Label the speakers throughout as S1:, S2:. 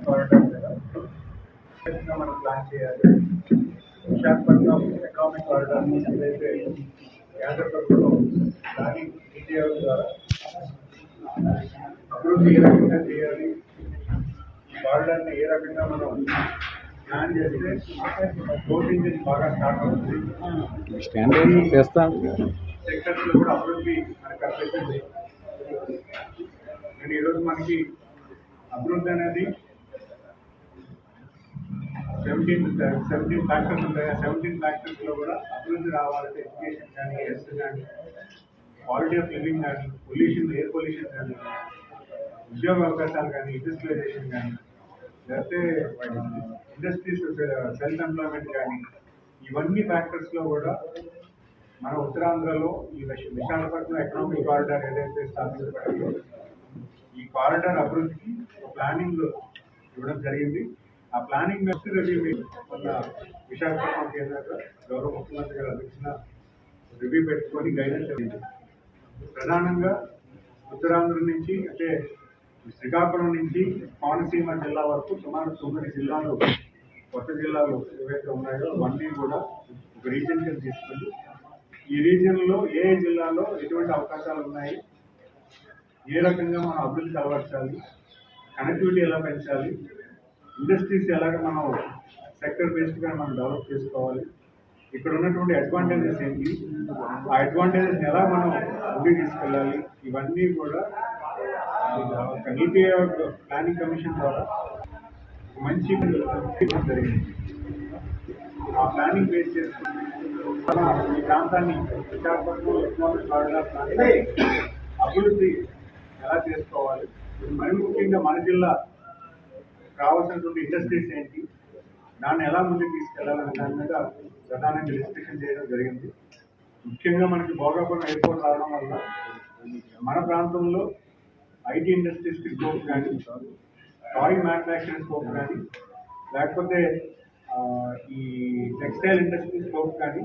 S1: Corridor మీద మనం plan చేయాలి. విశాఖపట్నం ఎకనామిక్ కారిడార్ ఏదైతే కేంద్ర ప్రభుత్వం ప్లానింగ్ ఇండియా ద్వారా అభివృద్ధి ఏ రకంగా చేయాలి, ఈ కారిడార్ని ఏ రకంగా మనం ప్లాన్ చేస్తే రోడ్ ఇంజిన్ బాగా స్టార్ట్ అవుతుంది, సెక్టర్స్ లో కూడా అభివృద్ధి మనకు కనిపిస్తుంది. అండ్ ఈరోజు మనకి అభివృద్ధి అనేది 17 ఫ్యాక్టర్స్ ఉంటాయి. 17 ఫ్యాక్టర్స్ లో కూడా అభివృద్ధి రావాలంటే ఎడ్యుకేషన్ కానీ, హెల్త్ కానీ, క్వాలిటీ ఆఫ్ లివింగ్ కానీ, పొల్యూషన్, ఎయిర్ పొల్యూషన్ కానీ, ఉద్యోగ అవకాశాలు కానీ, ఇండస్ట్రియలైజేషన్ కానీ, లేకపోతే ఇండస్ట్రీస్ సెల్ఫ్ ఎంప్లాయ్మెంట్ కానీ, ఇవన్నీ ఫ్యాక్టర్స్ లో కూడా మన ఉత్తరాంధ్రలో ఈ విశాఖపట్నం ఎకనామిక్ కారిడార్ ఏదైతే స్థాపించబడిందో ఈ కారిడార్ అభివృద్ధికి ప్లానింగ్ ఇవ్వడం జరిగింది. ఆ ప్లానింగ్ రివ్యూ మొన్న విశాఖపట్నం కేంద్రంగా గౌరవ ముఖ్యమంత్రి గారు అధ్యక్షన రివ్యూ పెట్టుకొని గైడెన్స్ అయింది. ప్రధానంగా ఉత్తరాంధ్ర నుంచి అంటే శ్రీకాకుళం నుంచి కోనసీమ జిల్లా వరకు సుమారు 9 జిల్లాలు, కొత్త జిల్లాలు ఏవైతే ఉన్నాయో అవన్నీ కూడా ఒక రీజియన్ కింద తీసుకుంది. ఈ రీజియన్లో ఏ జిల్లాలో ఎటువంటి అవకాశాలు ఉన్నాయి, ఏ రకంగా మనం అభివృద్ధి అలవర్చాలి, కనెక్టివిటీ ఎలా పెంచాలి, ఇండస్ట్రీస్ ఎలాగ మనం సెక్టర్ బేస్డ్గా మనం డెవలప్ చేసుకోవాలి, ఇక్కడ ఉన్నటువంటి అడ్వాంటేజెస్ ఏంటి, ఆ అడ్వాంటేజెస్ ఎలా మనం ముందుకు తీసుకెళ్ళాలి, ఇవన్నీ కూడా ఒక నీతి ఆయోగ్ ప్లానింగ్ కమిషన్ ద్వారా మంచి జరిగింది. ఆ ప్లానింగ్ బేస్ చేసుకుని ఈ ప్రాంతాన్ని విశాఖపట్నం ఎకనామిక్ కారిడార్ అభివృద్ధి ఎలా చేసుకోవాలి, మరి ముఖ్యంగా మన జిల్లా కావాల్సినటువంటి ఇండస్ట్రీస్ ఏంటి, దాన్ని ఎలా ముందుకు తీసుకెళ్లాలనే దాని మీద ప్రధానంగా డిస్కషన్ చేయడం జరిగింది. ముఖ్యంగా మనకి భోగాపురం ఎయిర్పోర్ట్ రావడం వల్ల మన ప్రాంతంలో ఐటీ ఇండస్ట్రీస్కి స్కోప్ కానీ, టాయ్ మ్యానుఫ్యాక్చరింగ్ స్కోప్ కానీ, లేకపోతే ఈ టెక్స్టైల్ ఇండస్ట్రీ స్కోప్ కానీ,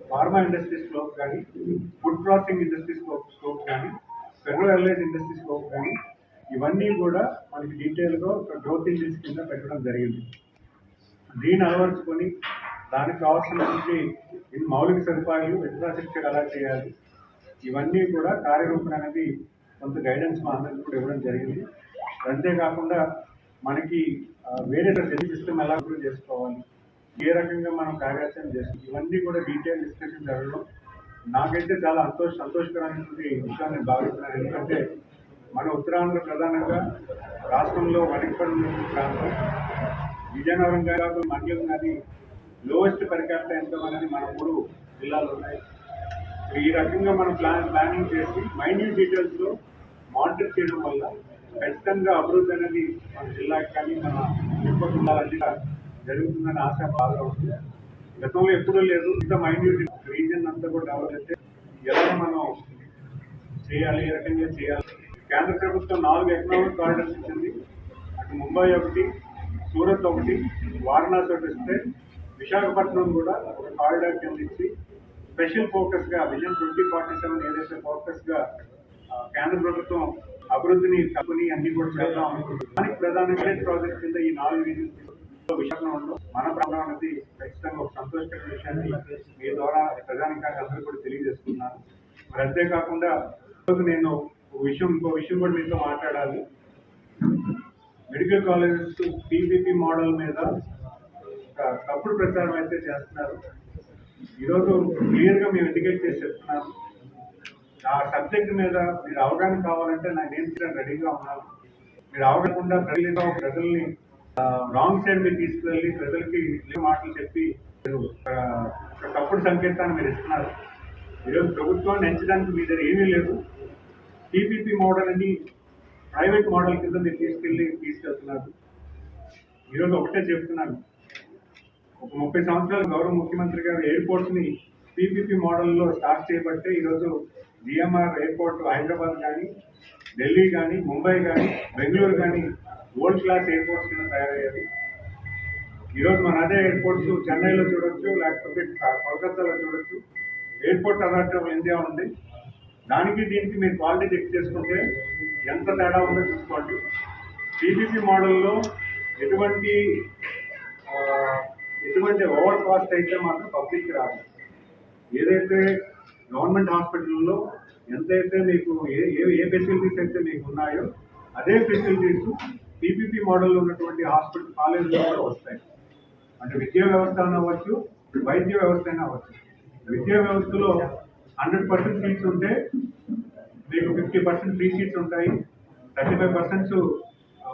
S1: ఫార్మా ఇండస్ట్రీ స్కోప్ కానీ, ఫుడ్ ప్రాసెసింగ్ ఇండస్ట్రీ స్కోప్ కానీ, ఫెడరల్ ఎయిర్లైన్స్ ఇండస్ట్రీ స్కోప్ కానీ, ఇవన్నీ కూడా మనకి డీటెయిల్గా ఒక గ్రోత్ ఇంజిన్స్ కింద పెట్టడం జరిగింది. దీన్ని అలవర్చుకొని దానికి కావాల్సినటువంటి మౌలిక సదుపాయాలు, ఇన్ఫ్రాస్ట్రక్చర్ ఎలా చేయాలి, ఇవన్నీ కూడా కార్యరూపణ అనేది కొంత గైడెన్స్ మా అందరికీ కూడా ఇవ్వడం జరిగింది. అంతేకాకుండా మనకి వేరే సిస్టమ్ ఎలా ఇంప్రూవ్ చేసుకోవాలి, ఏ రకంగా మనం కార్యాచరణ చేస్తాం, ఇవన్నీ కూడా డీటెయిల్ డిస్కషన్ జరగడం నాకైతే చాలా సంతోషకరమైనటువంటి విషయాన్ని భావిస్తున్నాను. ఎందుకంటే మన ఉత్తరాంధ్ర ప్రధానంగా రాష్ట్రంలో వనపర్తి ప్రాంతం, విజయనగరం గారు, మండ్యం నది లోయెస్ట్ పర్ క్యాపిటా ఇన్కమ్ అనేది మన 3 జిల్లాలు ఉన్నాయి. ఈ రకంగా మనం ప్లానింగ్ చేసి మైన్యూట్ డీటెయిల్స్లో మానిటర్ చేయడం వల్ల ఖచ్చితంగా అభివృద్ధి అనేది మన జిల్లాకి కానీ మన ఎక్కువ జిల్లాలన్నీ జరుగుతుందని ఆశ బాగా ఉంటుంది. గతంలో ఎప్పుడూ లేదు, ఇంత మైన్యూట్ రీజన్ అంతా కూడా డెవలప్ చేస్తే ఎలా మనం చేయాలి, ఏ రకంగా చేయాలి. కేంద్ర ప్రభుత్వం 4 ఎకనామిక్ కారిడార్స్ ఇచ్చింది. అటు ముంబై ఒకటి, సూరత్ ఒకటి, వారణాసి ఒకటి ఇస్తే విశాఖపట్నం కూడా ఒక కారిడార్ కింద ఇచ్చి స్పెషల్ ఫోకస్గా విజన్ 2047 ఏదైతే ఫోకస్గా కేంద్ర ప్రభుత్వం అభివృద్ధిని తప్పుని అన్ని కూడా చేద్దాం అనుకుంటుంది. దానికి ప్రధానంగా ప్రాజెక్ట్ కింద ఈ 4 రీజన్స్ విశాఖపట్నంలో మన ప్రాంతం అనేది ఖచ్చితంగా ఒక సంతోషకరమైన విషయాన్ని మీ ద్వారా ప్రధానంగా అందరూ కూడా తెలియజేస్తున్నాను. మరి అంతేకాకుండా నేను ఇంకో విషయం కూడా మీతో మాట్లాడాలి. మెడికల్ కాలేజెస్ పీపీపీ మోడల్ మీద తప్పుడు ప్రచారం అయితే చేస్తున్నారు. ఈరోజు క్లియర్గా మేము ఇండికేట్ చేసి చెప్తున్నాను, ఆ సబ్జెక్ట్ మీద మీరు అవగాహన కావాలంటే నేను రెడీగా ఉన్నాను. మీరు అవగాహన ప్రజల్ని రాంగ్ సైడ్ మీరు తీసుకువెళ్ళి ప్రజలకి మాటలు చెప్పి తప్పుడు సంకేతాన్ని మీరు ఇస్తున్నారు. ఈరోజు ప్రభుత్వాన్ని ఎంచడానికి మీ దగ్గర ఏమీ లేదు. పీపీపీ మోడల్ అని ప్రైవేట్ మోడల్ కింద మీరు తీసుకెళ్తున్నారు. ఈరోజు ఒకటే చెప్తున్నాను, ఒక 30 సంవత్సరాలు గౌరవ ముఖ్యమంత్రి గారు ఎయిర్పోర్ట్స్ ని పీపీపీ మోడల్లో స్టార్ట్ చేయబట్టే ఈరోజు జిఎంఆర్ ఎయిర్పోర్ట్ హైదరాబాద్ కానీ, ఢిల్లీ కానీ, ముంబై కానీ, బెంగళూరు కానీ వరల్డ్ క్లాస్ ఎయిర్పోర్ట్స్ కింద తయారయ్యారు. ఈరోజు మన అదే ఎయిర్పోర్ట్స్ చెన్నైలో చూడొచ్చు, లేకపోతే కోల్కతాలో చూడొచ్చు. ఎయిర్పోర్ట్ అథారిటీ ఆఫ్ ఇండియా ఉంది. దానికి దీనికి మీరు క్వాలిటీ చెక్ చేసుకుంటే ఎంత తేడా ఉందో చూసుకోండి. పీపీపీ మోడల్లో ఎటువంటి ఎటువంటి ఓవర్ కాస్ట్ అయితే మాత్రం పబ్లిక్ రాదు. ఏదైతే గవర్నమెంట్ హాస్పిటల్లో ఎంతైతే మీకు ఏ ఫెసిలిటీస్ అయితే మీకు ఉన్నాయో అదే ఫెసిలిటీస్ పీపీపీ మోడల్లో ఉన్నటువంటి హాస్పిటల్ కాలేజీలో కూడా వస్తాయి. అంటే విద్యా వ్యవస్థ అవ్వచ్చు, వైద్య వ్యవస్థ అయినా అవ్వచ్చు. విద్యా వ్యవస్థలో 100% సీట్స్ ఉంటే మీకు 50% ఫ్రీ సీట్స్ ఉంటాయి, 35%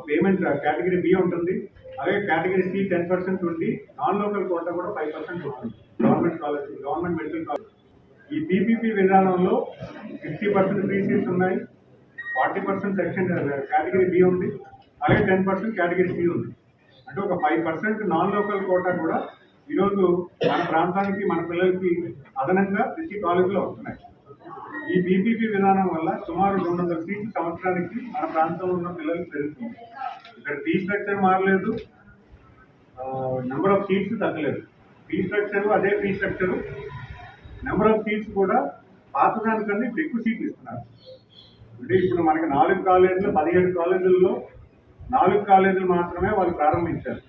S1: పేమెంట్ కేటగిరీ బి ఉంటుంది, అలాగే కేటగిరీ సి 10% ఉండి నాన్ లోకల్ కోటా కూడా 5% ఉంటుంది government college, government medical college. ఈ పీపీపీ విధానంలో 50% ఫ్రీ సీట్స్ ఉన్నాయి, 40% సెక్షన్ కేటగిరీ బి ఉంది, అలాగే 10% కేటగిరీ సి ఉంది. అంటే ఒక 5% నాన్ లోకల్ కోటా కూడా ఈరోజు మన ప్రాంతానికి మన పిల్లలకి అదనంగా ప్రతి కాలేజీలో వస్తున్నాయి. ఈ బీపీపీ విధానం వల్ల సుమారు 200 సీట్లు సంవత్సరానికి మన ప్రాంతంలో ఉన్న పిల్లలకి పెరుగుతుంది. ఇక్కడ ఫీ స్ట్రక్చర్ మారలేదు, నెంబర్ ఆఫ్ సీట్స్ తగ్గలేదు. ఫీ స్ట్రక్చర్ అదే fee structure, number of seats కూడా పాతదానికన్నా ఇప్పుడు ఎక్కువ సీట్లు ఇస్తున్నారు. అంటే ఇప్పుడు మనకి 4 కాలేజీలు 17 కాలేజీల్లో 4 కాలేజీలు మాత్రమే వాళ్ళు ప్రారంభించారు.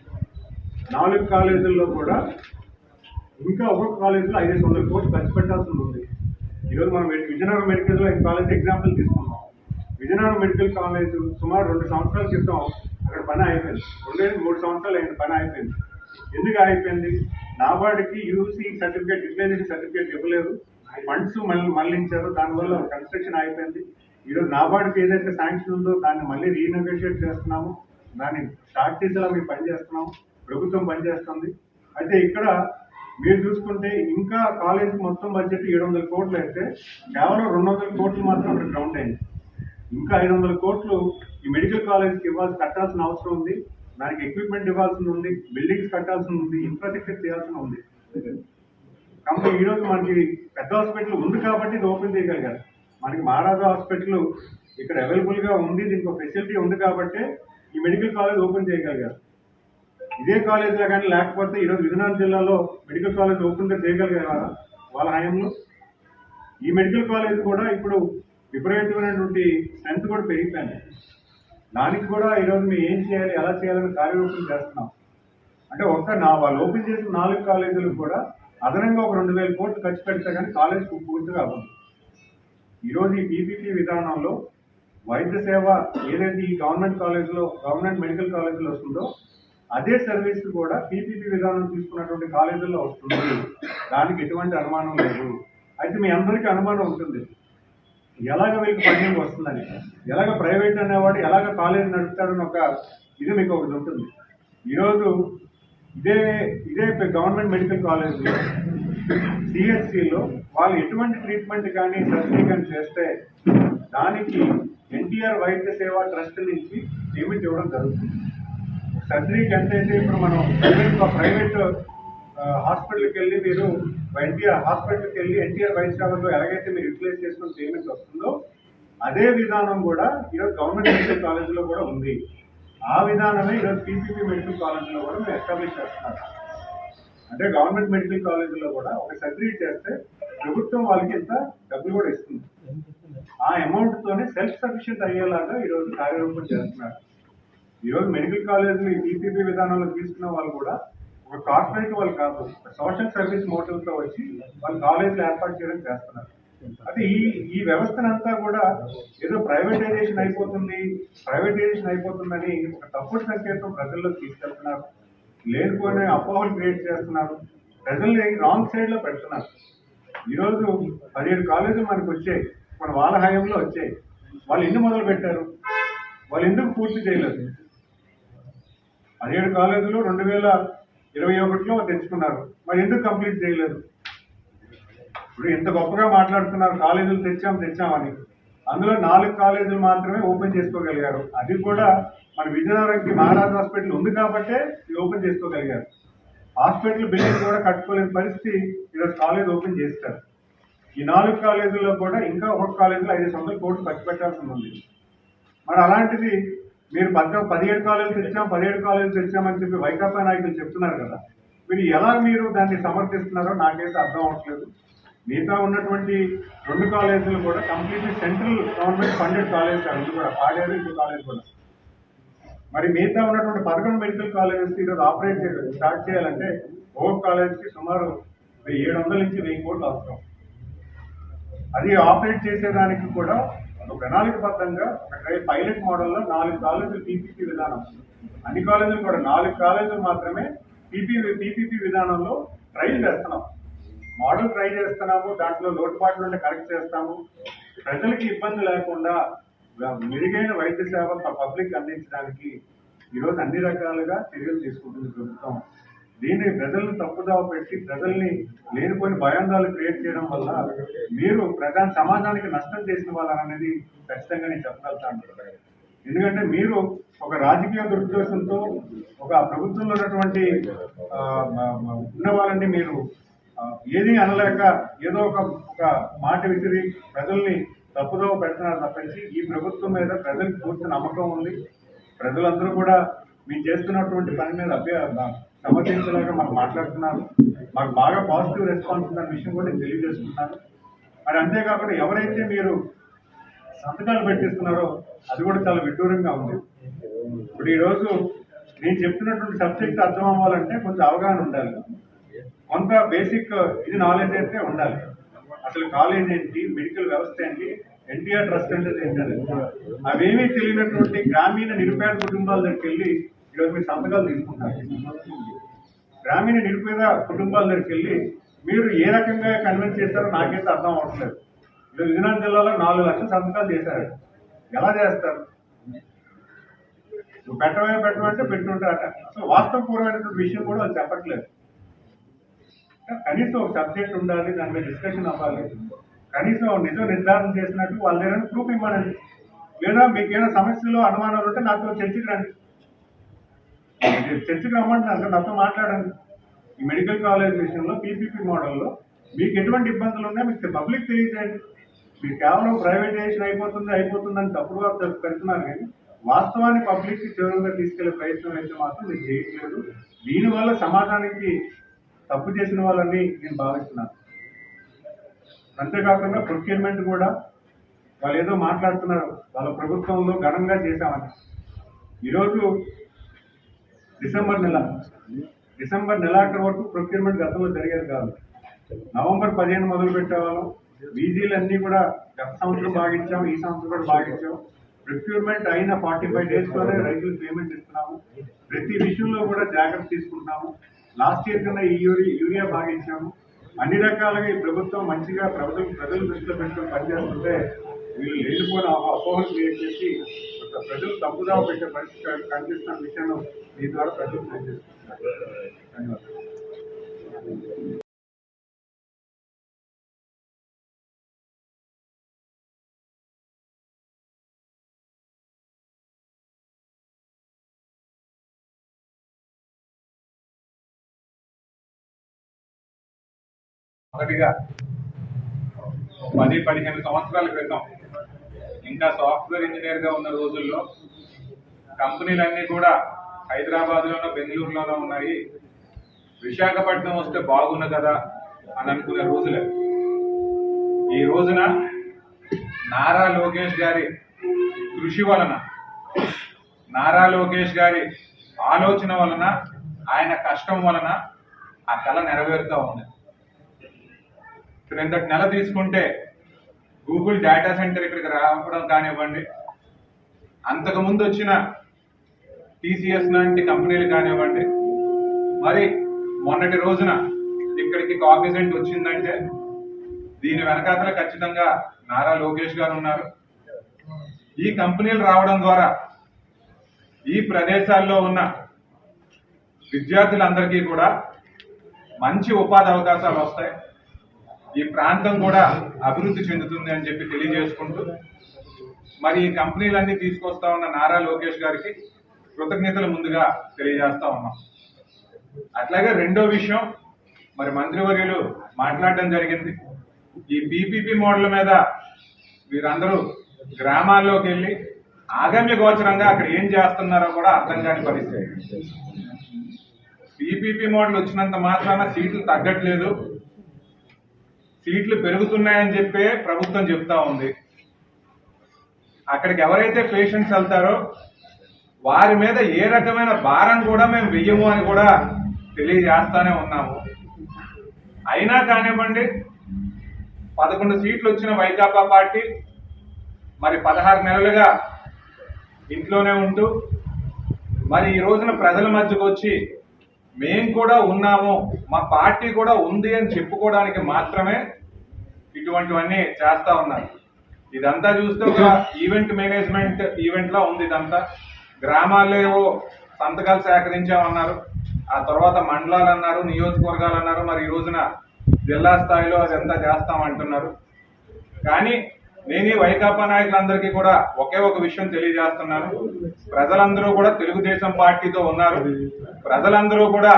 S1: 4 కాలేజీల్లో కూడా ఇంకా ఒక్కొక్క కాలేజీలో 500 కోట్లు ఖర్చు పెట్టాల్సి ఉంది. ఈరోజు మనం విజయనగరం మెడికల్లో కాలేజ్ ఎగ్జాంపుల్ తీసుకున్నాం. విజయనగరం మెడికల్ కాలేజ్ సుమారు 2 సంవత్సరాల క్రితం అక్కడ పని అయిపోయింది. 2-3 సంవత్సరాలు అయిన పని అయిపోయింది. ఎందుకు అయిపోయింది? నాబార్డుకి యూసీ సర్టిఫికేట్, యూటిలైజేషన్ సర్టిఫికేట్ ఇవ్వలేదు, ఫండ్స్ మళ్ళించారు, దానివల్ల కన్స్ట్రక్షన్ అయిపోయింది. ఈరోజు నాబార్డుకి ఏదైతే శాంక్షన్ ఉందో దాన్ని మళ్ళీ రీనెగోషియేట్ చేస్తున్నాము, దాన్ని స్టార్ట్ చేసేలా మేము పనిచేస్తున్నాము, ప్రభుత్వం పనిచేస్తుంది. అయితే ఇక్కడ మీరు చూసుకుంటే ఇంకా కాలేజ్ మొత్తం బడ్జెట్ 700 కోట్లు అయితే కేవలం 200 కోట్లు మాత్రం అక్కడ గ్రౌండ్ అయింది. ఇంకా 500 కోట్లు ఈ మెడికల్ కాలేజ్కి కట్టాల్సిన అవసరం ఉంది. దానికి ఎక్విప్మెంట్ ఇవ్వాల్సి ఉంది, బిల్డింగ్స్ కట్టాల్సి ఉంది, ఇన్ఫ్రాస్ట్రక్చర్ చేయాల్సి ఉంది. కాబట్టి ఈరోజు మనకి పెద్ద హాస్పిటల్ ఉంది కాబట్టి ఇది ఓపెన్ చేయగలిగారు. మనకి మహారాజా హాస్పిటల్ ఇక్కడ అవైలబుల్గా ఉంది, దీనికి ఫెసిలిటీ ఉంది కాబట్టి ఈ మెడికల్ కాలేజ్ ఓపెన్ చేయగలిగారు. ఇదే కాలేజీలో కానీ లేకపోతే ఈరోజు విజయనగరం జిల్లాలో మెడికల్ కాలేజ్ ఓపెన్గా చేయగలిగారా వాళ్ళ హయాంలో? ఈ మెడికల్ కాలేజ్ కూడా ఇప్పుడు విపరీతమైనటువంటి స్ట్రెంత్ కూడా పెరిగిపోయింది. దానికి కూడా ఈరోజు మేము ఏం చేయాలి, ఎలా చేయాలని కార్యరూపం చేస్తున్నాం. అంటే వాళ్ళు ఓపెన్ చేసిన 4 కాలేజీలకు కూడా అదనంగా ఒక 2000 కోట్లు ఖర్చు పెడితే కానీ కాలేజ్ పూర్తిగా అవ్వదు. ఈరోజు ఈ పీపీపీ విధానంలో వైద్య సేవ ఏదైతే ఈ గవర్నమెంట్ మెడికల్ కాలేజీలో వస్తుందో అదే సర్వీస్ కూడా పీపీపీ విధానం తీసుకున్నటువంటి కాలేజీల్లో వస్తుంది. దానికి ఎటువంటి అనుమానం లేదు. అయితే మీ అందరికీ అనుమానం ఉంటుంది, ఎలాగ వీళ్ళకి ఫండింగ్ వస్తుందని, ఎలాగ ప్రైవేట్ అనేవాడు ఎలాగ కాలేజ్ నడుపుతాడని ఒక ఇది మీకు ఒకటి ఉంటుంది. ఈరోజు ఇదే గవర్నమెంట్ మెడికల్ కాలేజ్లో సిహెచ్సిలో వాళ్ళు ఎటువంటి ట్రీట్మెంట్ కానీ సర్జరీ కానీ చేస్తే దానికి ఎన్టీఆర్ వైద్య సేవా ట్రస్ట్ నుంచి పేమెంట్ ఇవ్వడం జరుగుతుంది. సర్జరీకి ఎంతైతే ఇప్పుడు మనం ప్రైవేట్ హాస్పిటల్కి వెళ్ళి మీరు ఎన్టీఆర్ హాస్పిటల్కి వెళ్ళి ఎన్టీఆర్ వైద్య సేవలో ఎలాగైతే మీరు యూటిలైజ్ చేసుకుని పేమెంట్ వస్తుందో అదే విధానం కూడా ఈరోజు గవర్నమెంట్ మెడికల్ కాలేజీలో కూడా ఉంది. ఆ విధానమే ఈరోజు పీపీపీ మెడికల్ కాలేజీలో కూడా మేము ఎస్టాబ్లిష్ చేస్తున్నారు. అంటే గవర్నమెంట్ మెడికల్ కాలేజీలో కూడా ఒక సర్జరీ చేస్తే ప్రభుత్వం వాళ్ళకి ఇంత డబ్బులు కూడా ఇస్తుంది. ఆ అమౌంట్తోనే సెల్ఫ్ సఫిషియెంట్ అయ్యేలాగా ఈరోజు కార్యరూపం చేస్తున్నారు. ఈరోజు మెడికల్ కాలేజీలు ఈ పీపీపీ విధానంలో తీసుకున్న వాళ్ళు కూడా ఒక కార్పొరేట్ వాళ్ళు కాదు, సోషల్ సర్వీస్ మోటివ్తో వచ్చి వాళ్ళు కాలేజీలు ఏర్పాటు చేయడం చేస్తున్నారు. అది ఈ వ్యవస్థనంతా కూడా ఏదో ప్రైవేటైజేషన్ అయిపోతుందని ఒక తప్పుడు సంకేతం ప్రజల్లోకి తీసుకెళ్తున్నారు, లేనిపోయిన అపోహలు క్రియేట్ చేస్తున్నారు, ప్రజల్ని రాంగ్ సైడ్లో పెడుతున్నారు. ఈరోజు 17 కాలేజీలు మనకు వచ్చాయి, మన వాళ్ళ హయాంలో వచ్చాయి. వాళ్ళు ఎన్ని మొదలు పెట్టారు, వాళ్ళు ఎందుకు పూర్తి చేయలేదు? 17 కాలేజీలు 2021లో తెచ్చుకున్నారు, మరి ఎందుకు కంప్లీట్ చేయలేదు? ఇప్పుడు ఇంత గొప్పగా మాట్లాడుతున్నారు కాలేజీలు తెచ్చామని, అందులో 4 కాలేజీలు మాత్రమే ఓపెన్ చేసుకోగలిగారు. అది కూడా మన విజయనగరంకి మహారాజా హాస్పిటల్ ఉంది కాబట్టే ఇది ఓపెన్ చేసుకోగలిగారు. హాస్పిటల్ బిల్డింగ్ కూడా కట్టుకోలేని పరిస్థితి ఈరోజు కాలేజ్ ఓపెన్ చేస్తారు. ఈ 4 కాలేజీల్లో కూడా ఇంకా ఒక కాలేజీలో 500 కోట్లు ఖర్చు పెట్టాల్సి ఉంది. మరి అలాంటిది మీరు 17 కాలేజీలు తెచ్చామని చెప్పి వైకాపా నాయకులు చెప్తున్నారు కదా, మీరు దాన్ని సమర్థిస్తున్నారో నాకైతే అర్థం అవ్వట్లేదు. మిగతా ఉన్నటువంటి 2 కాలేజీలు కూడా completely central government funded college, అది కూడా పాడేరు ఇంకో కాలేజ్ కూడా మరి మిగతా ఉన్నటువంటి 11 మెడికల్ కాలేజెస్ ఈరోజు ఆపరేట్ స్టార్ట్ చేయాలంటే ఒక్కొక్క కాలేజ్కి సుమారు 700 నుంచి 1000 కోట్లు అవసరం. అది ఆపరేట్ చేసేదానికి కూడా ఒక ప్రణాళికబద్ధంగా ఒక పైలట్ మోడల్లో 4 కాలేజీలు పీపీపీ విధానం, అన్ని కాలేజీలు కూడా 4 కాలేజీలు మాత్రమే పీపీపీ విధానంలో ట్రైల్ చేస్తున్నాం. మోడల్ ట్రై చేస్తున్నాము, దాంట్లో లోటుపాట్లు ఉంటే కరెక్ట్ చేస్తాము. ప్రజలకి ఇబ్బంది లేకుండా మెరుగైన వైద్య సేవ పబ్లిక్ అందించడానికి ఈరోజు అన్ని రకాలుగా చర్యలు తీసుకుంటుంది ప్రభుత్వం. దీన్ని ప్రజలను తప్పుదావ పెట్టి ప్రజల్ని లేనిపోయిన భయాందాలు క్రియేట్ చేయడం వల్ల మీరు సమాజానికి నష్టం చేసిన వాళ్ళనేది ఖచ్చితంగా నేను చెప్పగలుగుతాను. ఎందుకంటే మీరు ఒక రాజకీయ దురుద్దేశంతో ఒక ప్రభుత్వంలో ఉన్నటువంటి ఉన్న వాళ్ళని మీరు ఏది అనలేక ఏదో ఒక మాట విసిరి ప్రజల్ని తప్పుదోవ పెడుతున్నారు తప్పించి ఈ ప్రభుత్వం మీద ప్రజలకు పూర్తి నమ్మకం ఉంది. ప్రజలందరూ కూడా మీరు చేస్తున్నటువంటి పని మీద సమర్థించలేక మాకు మాట్లాడుతున్నారు. మాకు బాగా పాజిటివ్ రెస్పాన్స్ ఉన్న విషయం కూడా నేను తెలియజేస్తున్నాను. మరి అంతేకాకుండా ఎవరైతే మీరు సంతకాలు పెట్టిస్తున్నారో అది కూడా చాలా విడ్డూరంగా ఉంది. ఇప్పుడు ఈరోజు నేను చెప్తున్నటువంటి సబ్జెక్ట్ అర్థం అవ్వాలంటే కొంచెం అవగాహన ఉండాలి, కొంత బేసిక్ ఇది నాలెడ్జ్ అయితే ఉండాలి. అసలు కాలేజ్ ఏంటి, మెడికల్ వ్యవస్థ ఏంటి, ఎన్టీఆర్ ట్రస్ట్ అంటే ఏంటంటే అవేమీ తెలియనటువంటి గ్రామీణ నిరుపేద కుటుంబాల దగ్గరికి వెళ్ళి ఈరోజు మీరు సంతకాలు తీసుకుంటారు. గ్రామీణ నిరుపేద కుటుంబాల దగ్గరికి వెళ్ళి మీరు ఏ రకంగా కన్విన్స్ చేస్తారో నాకైతే అర్థం అవ్వట్లేదు. ఈరోజు విజయనగరం జిల్లాలో 4 లక్షల సంతకాలు చేశారు. ఎలా చేస్తారు? పెట్టమంటే పెట్టుంటారట. అసలు వాస్తవపూర్వమైనటువంటి విషయం కూడా వాళ్ళు చెప్పట్లేదు. కనీసం ఒక సబ్జెక్ట్ ఉండాలి, దాని మీద డిస్కషన్ అవ్వాలి, కనీసం నిజం నిర్ధారణ చేసినట్టు వాళ్ళ దగ్గర ప్రూఫ్ ఇవ్వనండి. లేదా మీకు ఏమైనా సమస్యలు అనుమానాలు ఉంటే నాతో చర్చకి రండి, చర్చకి రమ్మంటున్నారు, నాతో మాట్లాడండి. ఈ మెడికల్ కాలేజ్ విషయంలో పీపీపీ మోడల్లో మీకు ఎటువంటి ఇబ్బందులు ఉన్నాయో మీకు పబ్లిక్ తెలియజేయండి. మీరు కేవలం ప్రైవేటైజేషన్ అయిపోతుందని తప్పుడుగా పెడుతున్నారు, కానీ వాస్తవాన్ని పబ్లిక్కి తీవ్రంగా తీసుకెళ్లే ప్రయత్నం అయితే మాత్రం మీరు చేయట్లేదు. దీనివల్ల సమాజానికి తప్పు చేసిన వాళ్ళని నేను భావిస్తున్నాను. అంతేకాకుండా ప్రొక్యూర్మెంట్ కూడా వాళ్ళు ఏదో మాట్లాడుతున్నారు, వాళ్ళ ప్రభుత్వంలో ఘనంగా చేశామని. ఈరోజు డిసెంబర్ నెలాఖరు వరకు ప్రొక్యూర్మెంట్ గతంలో జరిగేది కాదు. నవంబర్ 15 మొదలు పెట్టేవాళ్ళం. వీజీలన్నీ కూడా గత సంవత్సరం బాగిచ్చాము, ఈ సంవత్సరం కూడా బాగిచ్చాము. ప్రొక్యూర్మెంట్ అయిన 45 డేస్లోనే రైతులకు పేమెంట్ ఇస్తున్నాము. ప్రతి విషయంలో కూడా జాగ్రత్త తీసుకుంటున్నాము. లాస్ట్ ఇయర్ కన్నా ఈ యూరియా బాగా ఇచ్చాము. అన్ని రకాలుగా ఈ ప్రభుత్వం మంచిగా ప్రజలు దృష్టిలో పెట్టుకుని పనిచేస్తుంటే వీళ్ళు లేనిపోయిన అపోహలు క్రియేట్ చేసి ప్రజలు తప్పుదావ పెట్టే పరిస్థితి కనిపిస్తున్న విషయాన్ని మీ ద్వారా ప్రజలు తెలియజేస్తున్నారు. ధన్యవాదాలు.
S2: ఒకటిగా 10-15 సంవత్సరాల క్రితం ఇంకా సాఫ్ట్వేర్ ఇంజనీర్గా ఉన్న రోజుల్లో కంపెనీలన్నీ కూడా హైదరాబాద్లోనో బెంగళూరులోనో ఉన్నాయి, విశాఖపట్నం వస్తే బాగుంది కదా అని అనుకునే రోజులే. ఈ రోజున నారా లోకేష్ గారి కృషి వలన, నారా లోకేష్ గారి ఆలోచన వలన, ఆయన కష్టం వలన ఆ కళ నెరవేరుతూ ఉంది. క్రిందటి నెల తీసుకుంటే గూగుల్ డేటా సెంటర్ ఇక్కడికి రావడం కానివ్వండి, అంతకుముందు వచ్చిన టీసీఎస్ లాంటి కంపెనీలు కానివ్వండి, మరి మొన్నటి రోజున ఇక్కడికి కాగ్నిజెంట్ వచ్చిందంటే దీని వెనకాతల ఖచ్చితంగా నారా లోకేష్ గారు ఉన్నారు. ఈ కంపెనీలు రావడం ద్వారా ఈ ప్రదేశాల్లో ఉన్న విద్యార్థులందరికీ కూడా మంచి ఉపాధి అవకాశాలు వస్తాయి, ఈ ప్రాంతం కూడా అభివృద్ధి చెందుతుంది అని చెప్పి తెలియజేసుకుంటూ, మరి ఈ కంపెనీలన్నీ తీసుకొస్తా ఉన్న నారా లోకేష్ గారికి కృతజ్ఞతలు ముందుగా తెలియజేస్తా ఉన్నాం. అట్లాగే రెండో విషయం, మరి మంత్రివర్యులు మాట్లాడడం జరిగింది, ఈ పీపీపీ మోడల్ మీద వీరందరూ గ్రామాల్లోకి వెళ్ళి ఆగమ్య గోచరంగా అక్కడ ఏం చేస్తున్నారో కూడా అర్థం కాని పరిస్థితి. పీపీపీ మోడల్ వచ్చినంత మాత్రాన సీట్లు తగ్గట్లేదు, సీట్లు పెరుగుతున్నాయని చెప్పే ప్రభుత్వం చెప్తా ఉంది. అక్కడికి ఎవరైతే పేషెంట్స్ వెళ్తారో వారి మీద ఏ రకమైన భారం కూడా మేము వెయ్యము అని కూడా తెలియజేస్తానే ఉన్నాము. అయినా కానివ్వండి, 11 సీట్లు వచ్చిన వైకాపా పార్టీ మరి 16 నెలలుగా ఇంట్లోనే ఉంటూ మరి ఈ రోజున ప్రజల మధ్యకు వచ్చి మేం కూడా ఉన్నాము, మా పార్టీ కూడా ఉంది అని చెప్పుకోవడానికి మాత్రమే ఇటువంటివన్నీ చేస్తా ఉన్నారు. ఇదంతా చూస్తే ఒక ఈవెంట్ మేనేజ్మెంట్ ఈవెంట్ లా ఉంది. ఇదంతా గ్రామాల్లో ఏవో సంతకాలు సేకరించామన్నారు, ఆ తర్వాత మండలాలు అన్నారు, నియోజకవర్గాలు అన్నారు, మరి ఈ రోజున జిల్లా స్థాయిలో అదంతా చేస్తామంటున్నారు. కానీ నేను ఈ వైకాపా నాయకులందరికీ కూడా ఒకే ఒక విషయం తెలియజేస్తున్నాను. ప్రజలందరూ కూడా తెలుగుదేశం పార్టీతో ఉన్నారు. ప్రజలందరూ కూడా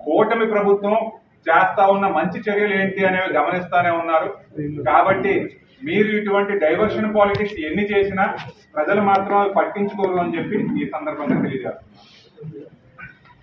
S2: కూటమి ప్రభుత్వం చేస్తా ఉన్న మంచి చర్యలు ఏంటి అనేవి గమనిస్తానే ఉన్నారు. కాబట్టి మీరు ఇటువంటి డైవర్షన్ పాలిటిక్స్ ఎన్ని చేసినా ప్రజలు మాత్రం పట్టించుకోరు అని చెప్పి ఈ సందర్భంగా తెలియజేస్తున్నారు.